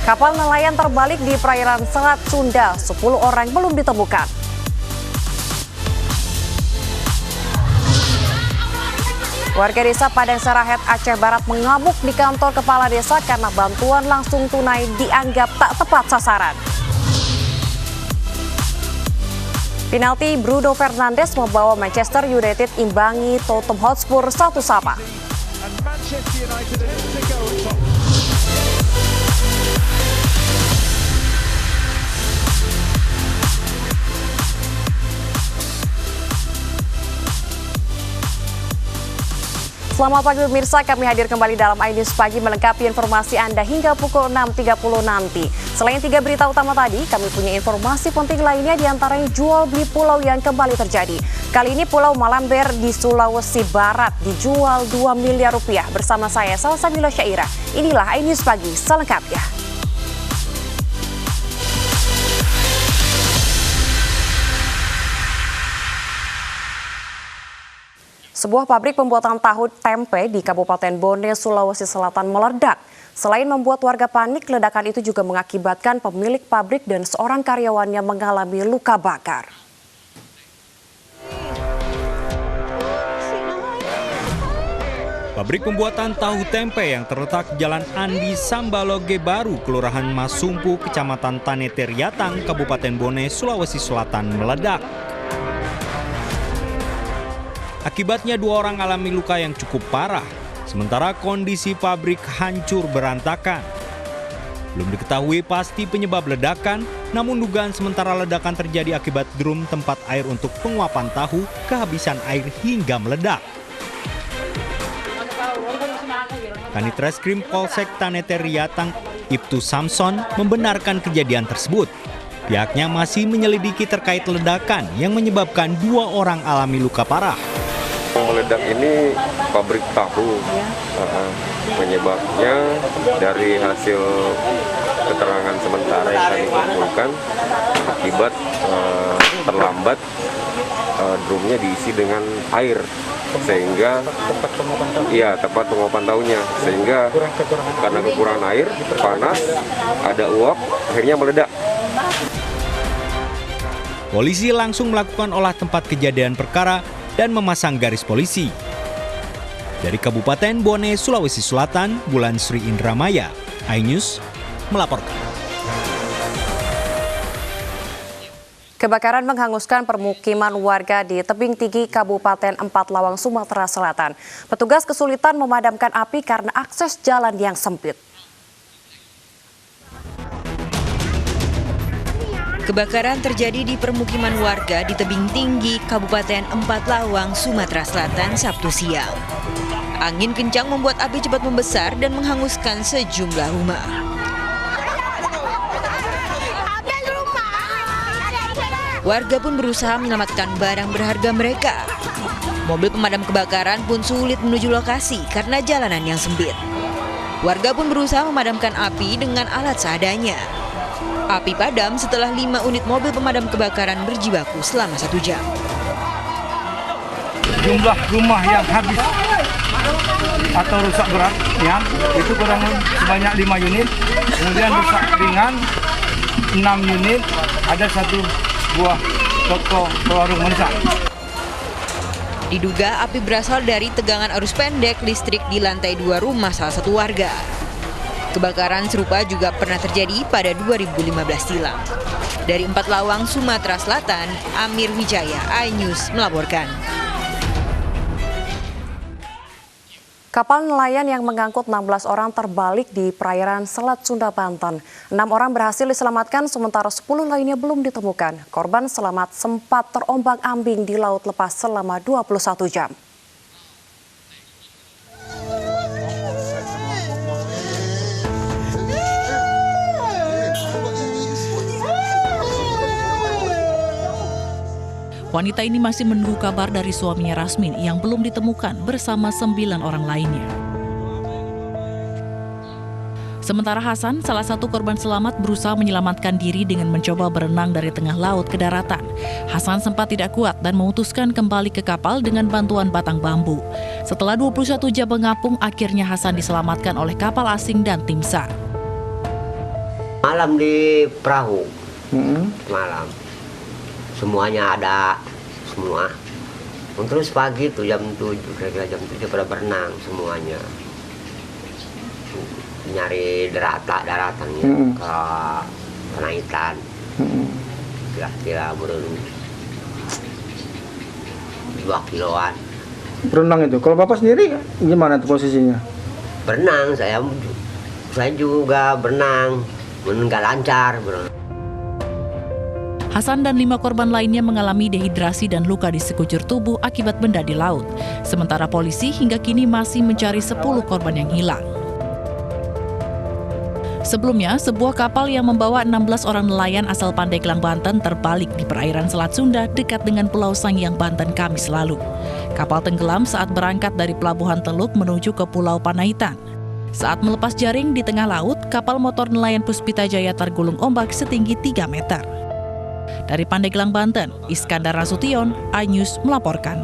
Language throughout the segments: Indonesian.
Kapal nelayan terbalik di perairan Selat Sunda, 10 orang belum ditemukan. Warga desa Padang Sarahet, Aceh Barat mengamuk di kantor kepala desa karena bantuan langsung tunai dianggap tak tepat sasaran. Penalti Bruno Fernandes membawa Manchester United imbangi Tottenham Hotspur 1-1. Selamat pagi pemirsa, kami hadir kembali dalam iNews Pagi melengkapi informasi Anda hingga pukul 6.30 nanti. Selain 3 berita utama tadi, kami punya informasi penting lainnya diantaranya jual beli pulau yang kembali terjadi. Kali ini Pulau Malamber di Sulawesi Barat dijual 2 miliar rupiah. Bersama saya, Salsabila Syaira. Inilah iNews Pagi selengkapnya. Sebuah pabrik pembuatan tahu tempe di Kabupaten Bone, Sulawesi Selatan meledak. Selain membuat warga panik, ledakan itu juga mengakibatkan pemilik pabrik dan seorang karyawannya mengalami luka bakar. Pabrik pembuatan tahu tempe yang terletak Jalan Andi Sambaloge Baru, Kelurahan Masumpu, Kecamatan Tanete Riatang, Kabupaten Bone, Sulawesi Selatan meledak. Akibatnya 2 orang alami luka yang cukup parah, sementara kondisi pabrik hancur berantakan. Belum diketahui pasti penyebab ledakan, namun dugaan sementara ledakan terjadi akibat drum tempat air untuk penguapan tahu kehabisan air hingga meledak. Kanit Reskrim Polsek Tanete Riatang, Ibtu Samson, membenarkan kejadian tersebut. Pihaknya masih menyelidiki terkait ledakan yang menyebabkan 2 orang alami luka parah. Meledak ini pabrik tahu. Penyebabnya dari hasil keterangan sementara yang kami kumpulkan akibat terlambat drumnya diisi dengan air sehingga tempat penguapan tahunya, sehingga karena kekurangan air, panas, ada uap, akhirnya meledak. Polisi langsung melakukan olah tempat kejadian perkara dan memasang garis polisi. Dari Kabupaten Bone, Sulawesi Selatan, Bulan Sri Indramaya, iNews melaporkan. Kebakaran menghanguskan permukiman warga di tebing tinggi Kabupaten Empat Lawang, Sumatera Selatan. Petugas kesulitan memadamkan api karena akses jalan yang sempit. Kebakaran terjadi di permukiman warga di tebing tinggi Kabupaten Empat Lawang, Sumatera Selatan, Sabtu siang. Angin kencang membuat api cepat membesar dan menghanguskan sejumlah rumah. Warga pun berusaha menyelamatkan barang berharga mereka. Mobil pemadam kebakaran pun sulit menuju lokasi karena jalanan yang sempit. Warga pun berusaha memadamkan api dengan alat seadanya. Api padam setelah 5 unit mobil pemadam kebakaran berjibaku selama 1 jam. Jumlah rumah yang habis atau rusak berat ya, itu kurang sebanyak 5 unit. Kemudian rusak ringan 6 unit, ada 1 buah toko warung merusak. Diduga api berasal dari tegangan arus pendek listrik di lantai 2 rumah salah satu warga. Kebakaran serupa juga pernah terjadi pada 2015 silam. Dari Empat Lawang, Sumatera Selatan, Amir Wijaya, iNews melaporkan. Kapal nelayan yang mengangkut 16 orang terbalik di perairan Selat Sunda, Banten. 6 orang berhasil diselamatkan, sementara 10 lainnya belum ditemukan. Korban selamat sempat terombang-ambing di laut lepas selama 21 jam. Wanita ini masih menunggu kabar dari suaminya Rasmin yang belum ditemukan bersama 9 orang lainnya. Sementara Hasan, salah satu korban selamat, berusaha menyelamatkan diri dengan mencoba berenang dari tengah laut ke daratan. Hasan sempat tidak kuat dan memutuskan kembali ke kapal dengan bantuan batang bambu. Setelah 21 jam mengapung, akhirnya Hasan diselamatkan oleh kapal asing dan tim SAR. Malam di perahu, malam. Semuanya ada, semua. Terus pagi tuh jam 7, kira-kira jam 7 pada berenang semuanya. Nyari daratan ya, ke Panaitan. Kira-kira berenang 2 kiloan. Berenang itu. Kalau Bapak sendiri gimana tuh posisinya? Berenang, saya juga berenang, nggak lancar berenang. Hasan dan 5 korban lainnya mengalami dehidrasi dan luka di sekujur tubuh akibat benda di laut. Sementara polisi hingga kini masih mencari 10 korban yang hilang. Sebelumnya, sebuah kapal yang membawa 16 orang nelayan asal Pandeglang, Banten terbalik di perairan Selat Sunda dekat dengan Pulau Sangiang, Banten, Kamis lalu. Kapal tenggelam saat berangkat dari Pelabuhan Teluk menuju ke Pulau Panaitan. Saat melepas jaring di tengah laut, kapal motor nelayan Puspita Jaya tergulung ombak setinggi 3 meter. Dari Pandeglang, Banten, Iskandar Nasution, iNews melaporkan.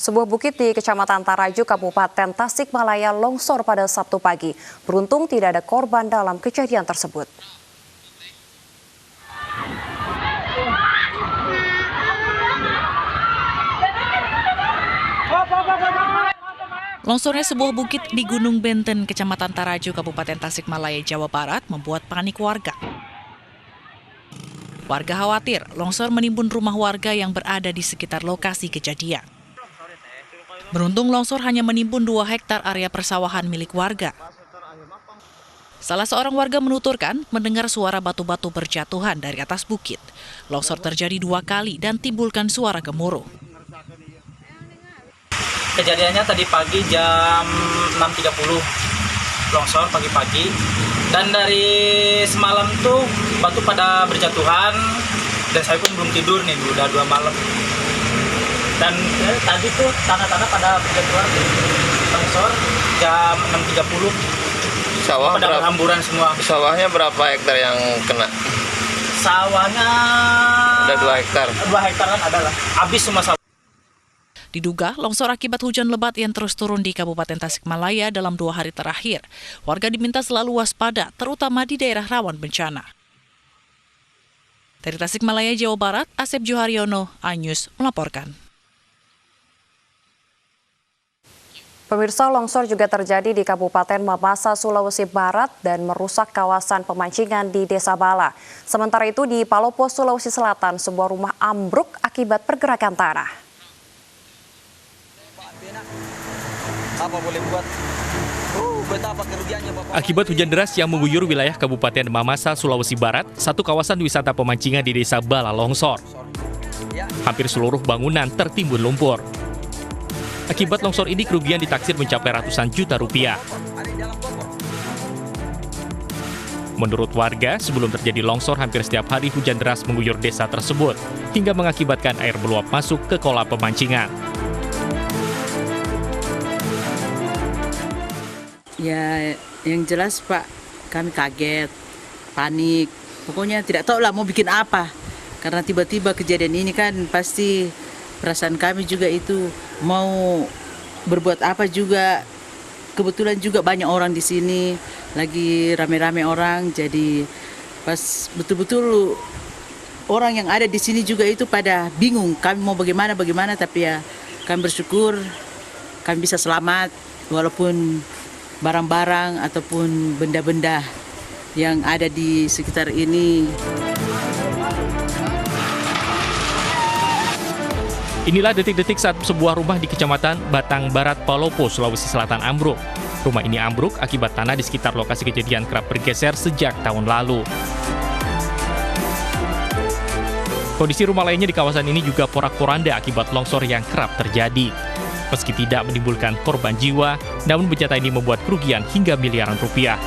Sebuah bukit di Kecamatan Taraju, Kabupaten Tasikmalaya longsor pada Sabtu pagi. Beruntung tidak ada korban dalam kejadian tersebut. Longsornya sebuah bukit di Gunung Benten, Kecamatan Taraju, Kabupaten Tasikmalaya, Jawa Barat membuat panik warga. Warga khawatir longsor menimbun rumah warga yang berada di sekitar lokasi kejadian. Beruntung longsor hanya menimbun 2 hektar area persawahan milik warga. Salah seorang warga menuturkan mendengar suara batu-batu berjatuhan dari atas bukit. Longsor terjadi 2 kali dan timbulkan suara gemuruh. Kejadiannya tadi pagi jam 6.30, longsor pagi-pagi. Dan dari semalam tuh batu pada berjatuhan, dan saya pun belum tidur nih, udah 2 malam. Dan tadi tuh tanah-tanah pada berjatuhan, longsor jam 6.30. Sawah pada berhamburan semua. Sawahnya berapa hektar yang kena? Sawahnya ada 2 hektar. 2 hektaran adalah habis semua sawah. Diduga longsor akibat hujan lebat yang terus turun di Kabupaten Tasikmalaya dalam 2 hari terakhir. Warga diminta selalu waspada, terutama di daerah rawan bencana. Dari Tasikmalaya, Jawa Barat, Asep Joharyono, iNews melaporkan. Pemirsa, longsor juga terjadi di Kabupaten Mamasa, Sulawesi Barat dan merusak kawasan pemancingan di Desa Bala. Sementara itu di Palopo, Sulawesi Selatan, sebuah rumah ambruk akibat pergerakan tanah. Apa boleh buat? Betapa kerugiannya Bapak. Akibat hujan deras yang mengguyur wilayah Kabupaten Mamasa, Sulawesi Barat, satu kawasan wisata pemancingan di Desa Bala longsor. Hampir seluruh bangunan tertimbun lumpur. Akibat longsor ini kerugian ditaksir mencapai ratusan juta rupiah. Menurut warga, sebelum terjadi longsor hampir setiap hari hujan deras mengguyur desa tersebut, hingga mengakibatkan air meluap masuk ke kolam pemancingan. Ya, yang jelas Pak, kami kaget, panik. Pokoknya tidak tahu lah mau bikin apa. Karena tiba-tiba kejadian ini kan pasti perasaan kami juga itu mau berbuat apa juga. Kebetulan juga banyak orang di sini, lagi rame-rame orang. Jadi pas betul-betul orang yang ada di sini juga itu pada bingung. Kami mau bagaimana, tapi ya kami bersyukur kami bisa selamat walaupun barang-barang ataupun benda-benda yang ada di sekitar ini. Inilah detik-detik saat sebuah rumah di Kecamatan Batang Barat, Palopo, Sulawesi Selatan ambruk. Rumah ini ambruk akibat tanah di sekitar lokasi kejadian kerap bergeser sejak tahun lalu. Kondisi rumah lainnya di kawasan ini juga porak-poranda akibat longsor yang kerap terjadi. Meski tidak menimbulkan korban jiwa, namun bencana ini membuat kerugian hingga miliaran rupiah.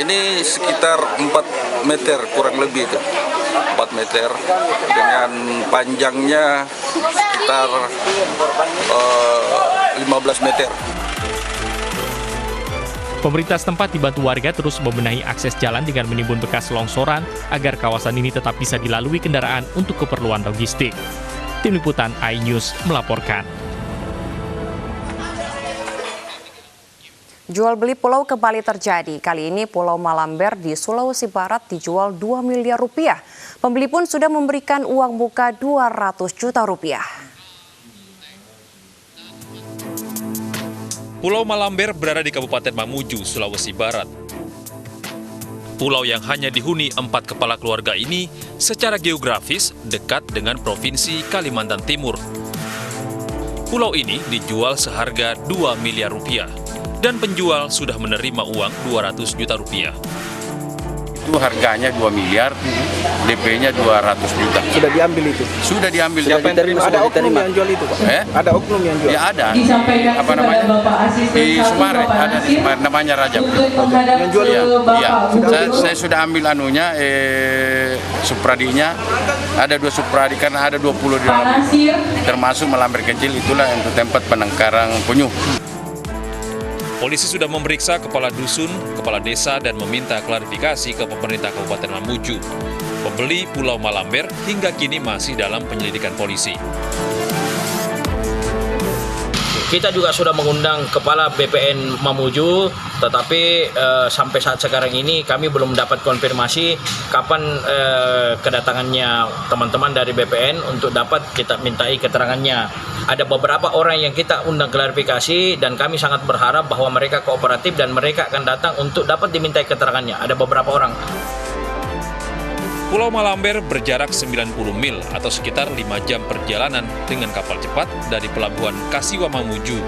Ini sekitar 4 meter kurang lebih itu. 4 meter dengan panjangnya sekitar 15 meter. Pemerintah setempat dibantu warga terus membenahi akses jalan dengan menimbun bekas longsoran agar kawasan ini tetap bisa dilalui kendaraan untuk keperluan logistik. Tim Liputan iNews melaporkan. Jual beli pulau kembali terjadi. Kali ini Pulau Malamber di Sulawesi Barat dijual 2 miliar rupiah. Pembeli pun sudah memberikan uang muka 200 juta rupiah. Pulau Malamber berada di Kabupaten Mamuju, Sulawesi Barat. Pulau yang hanya dihuni 4 kepala keluarga ini secara geografis dekat dengan Provinsi Kalimantan Timur. Pulau ini dijual seharga 2 miliar rupiah dan penjual sudah menerima uang 200 juta rupiah. Itu harganya 2 miliar, DP-nya 200 juta. Sudah diambil itu? Sudah diambil. Siapa yang terima? Ada oknum yang jual itu, Pak? Ada oknum yang jual? Ya ada. Apa namanya? Di Sumare, ada di Sumare, namanya Rajab. Yang jual itu? Iya. Saya sudah ambil anunya, supradinya. Ada 2 supradi, karena ada 20 di dalam. Termasuk Malamber kecil, itulah untuk tempat penangkaran penyu. Polisi sudah memeriksa kepala dusun, kepala desa, dan meminta klarifikasi ke pemerintah Kabupaten Mamuju. Pembeli Pulau Malamber hingga kini masih dalam penyelidikan polisi. Kita juga sudah mengundang Kepala BPN Mamuju, tetapi sampai saat sekarang ini kami belum dapat konfirmasi kapan kedatangannya teman-teman dari BPN untuk dapat kita mintai keterangannya. Ada beberapa orang yang kita undang klarifikasi dan kami sangat berharap bahwa mereka kooperatif dan mereka akan datang untuk dapat dimintai keterangannya. Ada beberapa orang. Pulau Malamber berjarak 90 mil atau sekitar 5 jam perjalanan dengan kapal cepat dari Pelabuhan Kasiwa Mamuju.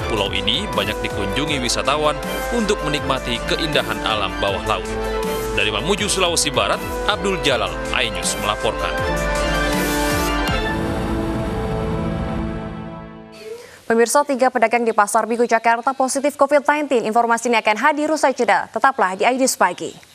Pulau ini banyak dikunjungi wisatawan untuk menikmati keindahan alam bawah laut. Dari Mamuju, Sulawesi Barat, Abdul Jalal, iNews melaporkan. Pemirsa, 3 pedagang di Pasar Minggu Jakarta positif COVID-19. Informasi ini akan hadir usai jeda. Tetaplah di iNews Pagi.